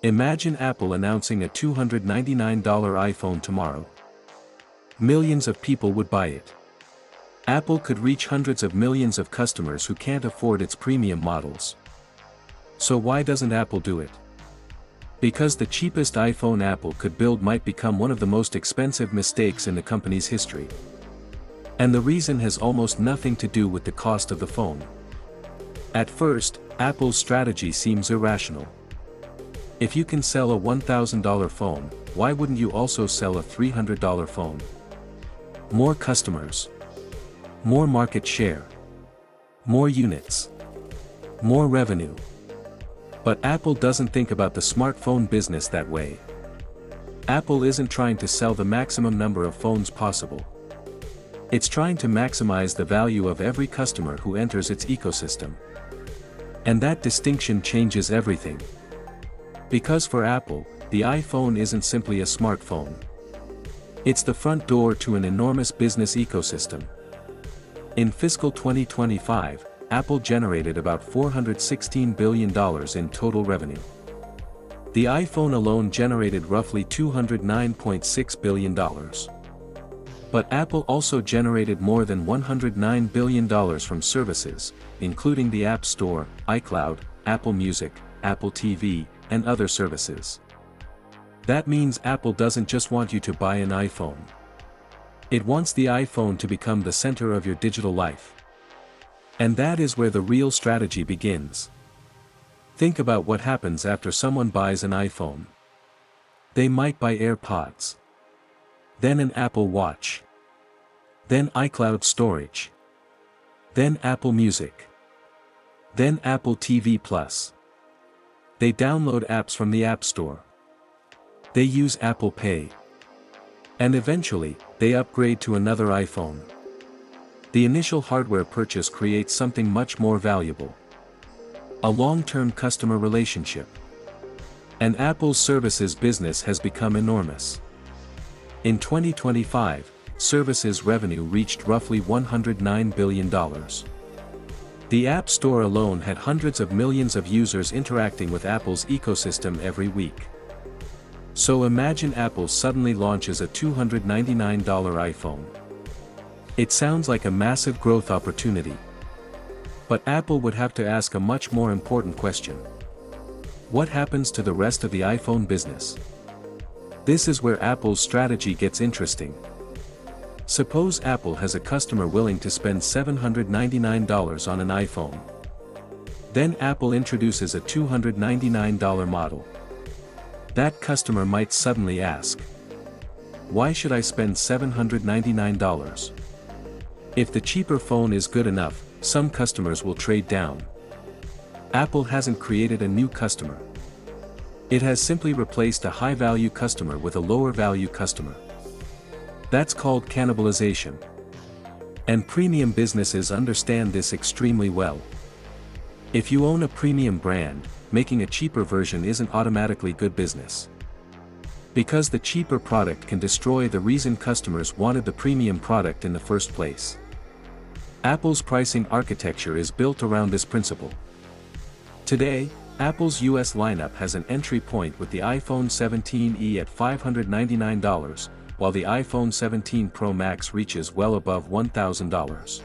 Imagine Apple announcing a $299 iPhone tomorrow. Millions of people would buy it. Apple could reach hundreds of millions of customers who can't afford its premium models. So why doesn't Apple do it? Because the cheapest iPhone Apple could build might become one of the most expensive mistakes in the company's history. And the reason has almost nothing to do with the cost of the phone. At first, Apple's strategy seems irrational. If you can sell a $1,000 phone, why wouldn't you also sell a $300 phone? More customers. More market share. More units. More revenue. But Apple doesn't think about the smartphone business that way. Apple isn't trying to sell the maximum number of phones possible. It's trying to maximize the value of every customer who enters its ecosystem. And that distinction changes everything. Because for Apple, the iPhone isn't simply a smartphone. It's the front door to an enormous business ecosystem. In fiscal 2025, Apple generated about $416 billion in total revenue. The iPhone alone generated roughly $209.6 billion. But Apple also generated more than $109 billion from services, including the App Store, iCloud, Apple Music, Apple TV, and other services. That means Apple doesn't just want you to buy an iPhone. It wants the iPhone to become the center of your digital life. And that is where the real strategy begins. Think about what happens after someone buys an iPhone. They might buy AirPods. Then an Apple Watch. Then iCloud storage. Then Apple Music. Then Apple TV Plus. They download apps from the App Store. They use Apple Pay. And eventually, they upgrade to another iPhone. The initial hardware purchase creates something much more valuable. A long-term customer relationship. And Apple's services business has become enormous. In 2025, services revenue reached roughly $109 billion. The App Store alone had hundreds of millions of users interacting with Apple's ecosystem every week. So imagine Apple suddenly launches a $299 iPhone. It sounds like a massive growth opportunity. But Apple would have to ask a much more important question. What happens to the rest of the iPhone business? This is where Apple's strategy gets interesting. Suppose Apple has a customer willing to spend $799 on an iPhone. Then Apple introduces a $299 model. That customer might suddenly ask, why should I spend $799? If the cheaper phone is good enough, some customers will trade down. Apple hasn't created a new customer. It has simply replaced a high-value customer with a lower-value customer. That's called cannibalization. And premium businesses understand this extremely well. If you own a premium brand, making a cheaper version isn't automatically good business. Because the cheaper product can destroy the reason customers wanted the premium product in the first place. Apple's pricing architecture is built around this principle. Today, Apple's US lineup has an entry point with the iPhone 17e at $599, while the iPhone 17 Pro Max reaches well above $1,000.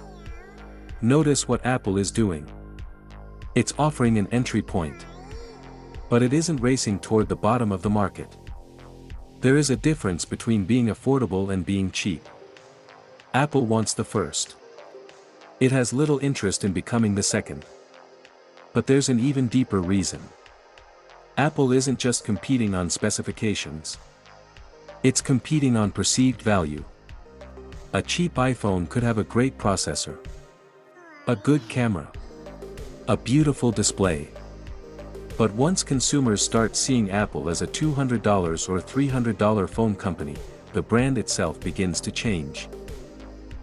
Notice what Apple is doing. It's offering an entry point. But it isn't racing toward the bottom of the market. There is a difference between being affordable and being cheap. Apple wants the first. It has little interest in becoming the second. But there's an even deeper reason. Apple isn't just competing on specifications. It's competing on perceived value. A cheap iPhone could have a great processor, a good camera, a beautiful display. But once consumers start seeing Apple as a $200 or $300 phone company, the brand itself begins to change.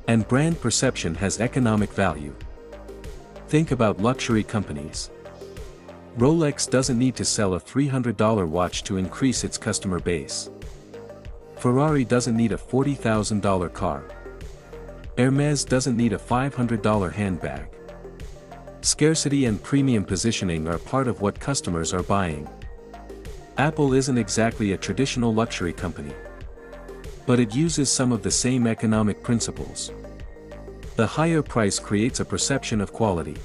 And brand perception has economic value. Think about luxury companies. Rolex doesn't need to sell a $300 watch to increase its customer base. Ferrari doesn't need a $40,000 car. Hermes doesn't need a $500 handbag. Scarcity and premium positioning are part of what customers are buying. Apple isn't exactly a traditional luxury company. But it uses some of the same economic principles. The higher price creates a perception of quality.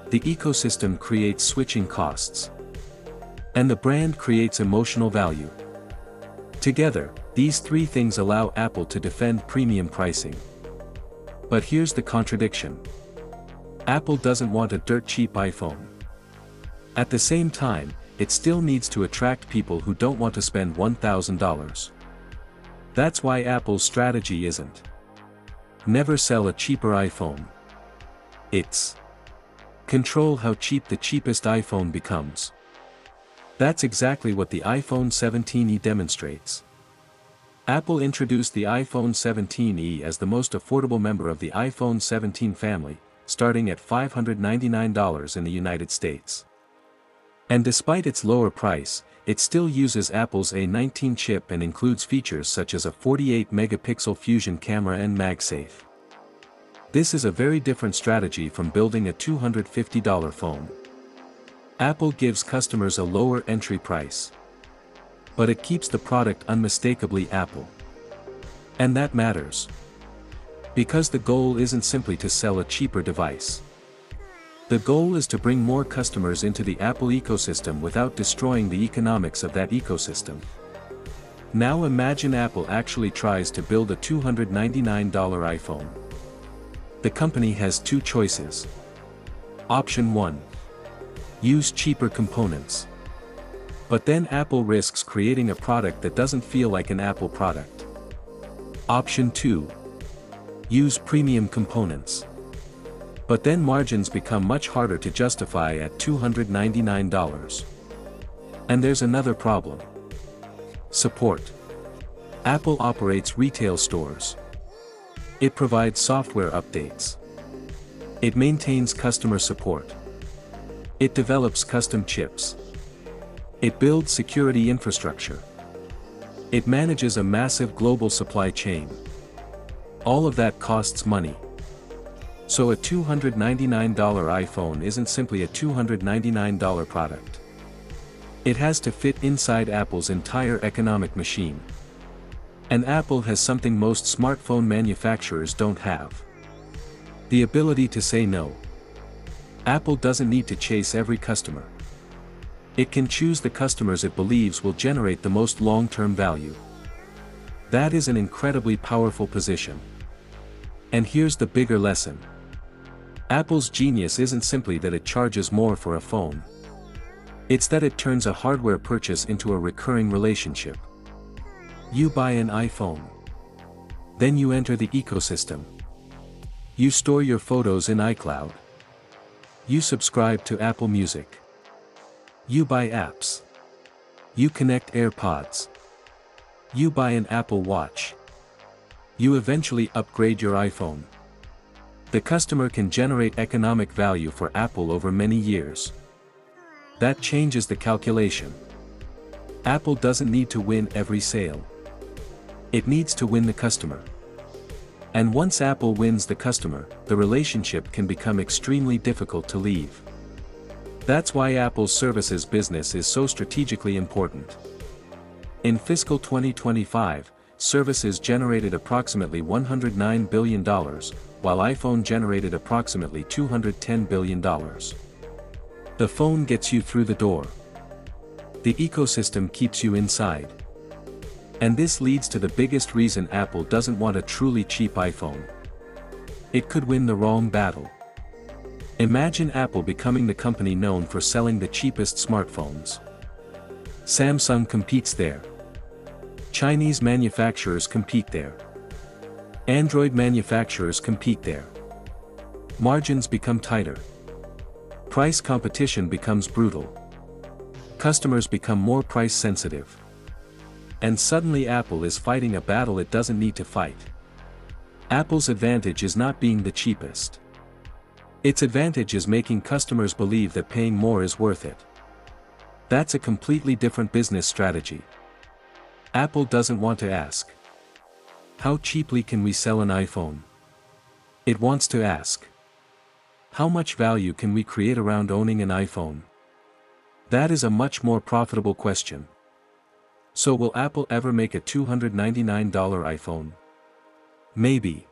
The ecosystem creates switching costs. And the brand creates emotional value. Together, these three things allow Apple to defend premium pricing. But here's the contradiction. Apple doesn't want a dirt-cheap iPhone. At the same time, it still needs to attract people who don't want to spend $1,000. That's why Apple's strategy isn't never sell a cheaper iPhone. It's control how cheap the cheapest iPhone becomes. That's exactly what the iPhone 17e demonstrates. Apple introduced the iPhone 17e as the most affordable member of the iPhone 17 family, starting at $599 in the United States. And despite its lower price, it still uses Apple's A19 chip and includes features such as a 48-megapixel fusion camera and MagSafe. This is a very different strategy from building a $250 phone. Apple gives customers a lower entry price. But it keeps the product unmistakably Apple. And that matters. Because the goal isn't simply to sell a cheaper device. The goal is to bring more customers into the Apple ecosystem without destroying the economics of that ecosystem. Now imagine Apple actually tries to build a $299 iPhone. The company has two choices. Option 1. Use cheaper components. But then Apple risks creating a product that doesn't feel like an Apple product. Option 2. Use premium components. But then margins become much harder to justify at $299. And there's another problem. Support. Apple operates retail stores. It provides software updates. It maintains customer support. It develops custom chips. It builds security infrastructure. It manages a massive global supply chain. All of that costs money. So a $299 iPhone isn't simply a $299 product. It has to fit inside Apple's entire economic machine. And Apple has something most smartphone manufacturers don't have. The ability to say no. Apple doesn't need to chase every customer. It can choose the customers it believes will generate the most long-term value. That is an incredibly powerful position. And here's the bigger lesson. Apple's genius isn't simply that it charges more for a phone. It's that it turns a hardware purchase into a recurring relationship. You buy an iPhone. Then you enter the ecosystem. You store your photos in iCloud. You subscribe to Apple Music. You buy apps. You connect AirPods. You buy an Apple Watch. You eventually upgrade your iPhone. The customer can generate economic value for Apple over many years. That changes the calculation. Apple doesn't need to win every sale. It needs to win the customer. And once Apple wins the customer, the relationship can become extremely difficult to leave. That's why Apple's services business is so strategically important. In fiscal 2025, services generated approximately $109 billion, while iPhone generated approximately $210 billion. The phone gets you through the door. The ecosystem keeps you inside. And this leads to the biggest reason Apple doesn't want a truly cheap iPhone. It could win the wrong battle. Imagine Apple becoming the company known for selling the cheapest smartphones. Samsung competes there. Chinese manufacturers compete there. Android manufacturers compete there. Margins become tighter. Price competition becomes brutal. Customers become more price sensitive. And suddenly Apple is fighting a battle it doesn't need to fight. Apple's advantage is not being the cheapest. Its advantage is making customers believe that paying more is worth it. That's a completely different business strategy. Apple doesn't want to ask, how cheaply can we sell an iPhone? It wants to ask, how much value can we create around owning an iPhone? That is a much more profitable question. So will Apple ever make a $299 iPhone? Maybe.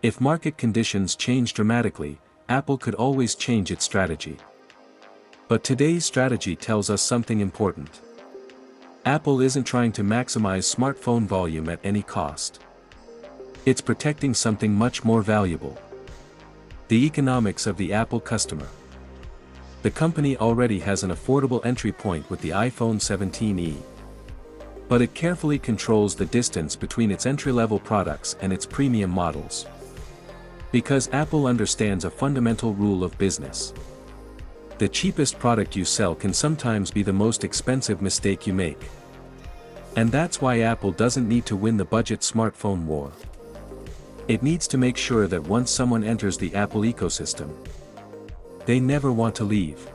If market conditions change dramatically, Apple could always change its strategy. But today's strategy tells us something important. Apple isn't trying to maximize smartphone volume at any cost. It's protecting something much more valuable. The economics of the Apple customer. The company already has an affordable entry point with the iPhone 17e. But it carefully controls the distance between its entry-level products and its premium models. Because Apple understands a fundamental rule of business. The cheapest product you sell can sometimes be the most expensive mistake you make. And that's why Apple doesn't need to win the budget smartphone war. It needs to make sure that once someone enters the Apple ecosystem, they never want to leave.